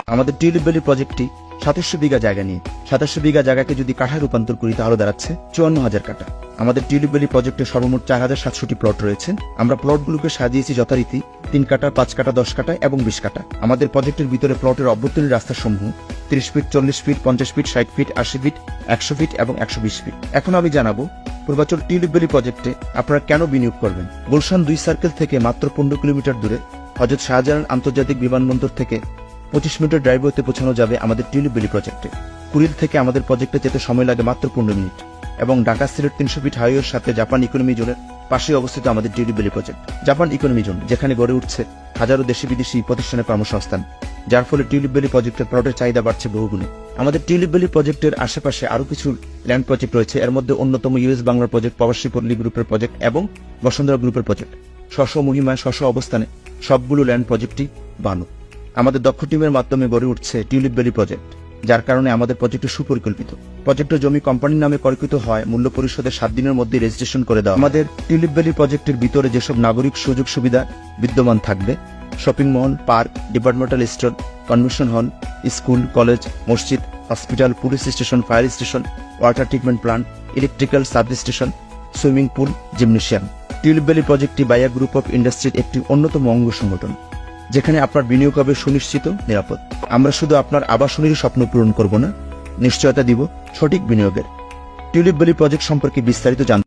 আমাদের tulip valley প্রজেক্টটি 2700 বিঘা জায়গা নিয়ে 2700 বিঘা জায়গাকে যদি কাঠায় রূপান্তর করি তাহলে দাঁড়াচ্ছে 54,000 কাঠা। আমাদের টিউলিপ ভ্যালি প্রজেক্টে সর্বমোট 4700টি প্লট রয়েছে। আমরা প্লটগুলোকে সাজিয়েছি যথারীতি 3 কাঠা, 5 কাঠা, 10 কাঠা এবং 20 কাঠা। আমাদের প্রজেক্টের ভিতরে প্লটের অভ্যন্তরীণ রাস্তাসমূহ 30 feet, 40 feet, 50 feet, 60 feet, 80 feet, 100 feet এবং 120 ফিট। এখন আমি জানাবো পূর্বাচল টিউলিপ ভ্যালি প্রজেক্টে আপনারা কেন বিনিয়োগ করবেন। গুলশান 2 সার্কেল থেকে মাত্র 15 কিলোমিটার দূরে হযরত শাহজালাল আন্তর্জাতিক বিমানবন্দর থেকে 25 মিনিটের ড্রাইভওয়েতে পৌঁছানো যাবে আমাদের টিউলিপ ভ্যালি প্রজেক্টে। কুড়িল থেকে আমাদের প্রজেক্টে যেতে সময় লাগে মাত্র 15 মিনিট এবং ঢাকা সিলেট 300 ফিট হাইওয়ের সাথে জাপান ইকোনমি জোনের পাশে অবস্থিত আমাদের tulip valley project. Japan economy zone যেখানে গড়ে উঠছে হাজারো দেশি বিদেশি প্রতিষ্ঠানের কর্মসংস্থান, যার ফলে টিউলিপ ভ্যালি প্রজেক্টের প্লটের চাহিদা বাড়ছে বহুগুণে। আমাদের টিউলিপ ভ্যালি প্রজেক্টের আশেপাশে আরো কিছু ল্যান্ড প্রজেক্ট রয়েছে। এর মধ্যে অন্যতম ইউএস বাংলার প্রজেক্ট, প্রবাসী পল্লী গ্রুপের প্রজেক্ট এবং বসুন্ধরা গ্রুপের প্রজেক্ট। স্ব মহিমায় স্ব অবস্থানে সবগুলো ল্যান্ড প্রজেক্টই বানো। আমাদের দক্ষ টিমের মাধ্যমে গড়ে উঠছে টিউলিপ ভ্যালি প্রজেক্ট, যার কারণে আমাদের প্রজেক্ট সুপরিকল্পিত। প্রজেক্টের জমি কোম্পানির নামে ক্রয়কৃত হয়, মূল্য পরিশোধের 7 দিনের মধ্যে রেজিস্ট্রেশন করে দেওয়া। আমাদের টিউলিপ ভ্যালি প্রজেক্টের ভিতরে যেসব নাগরিক সুযোগ সুবিধা বিদ্যমান থাকবে, shopping mall, park, departmental store, convention hall, school, college, মসজিদ, hospital, police station, fire station, water treatment plant, electrical sub station, swimming pool, gymnasium. Tulip valley প্রজেক্টটি বায়া গ্রুপ অফ ইন্ডাস্ট্রির একটি অন্যতম অঙ্গ সংগঠন, যেখানে আপনার বিনিয়োগ হবে সুনিশ্চিত, নিরাপদ। আমরা শুধু আপনার আবাসনের স্বপ্ন পূরণ করব না, নিশ্চয়তা দিব সঠিক বিনিয়োগের। টিউলিপ ভ্যালি প্রজেক্ট সম্পর্কে বিস্তারিত জানতে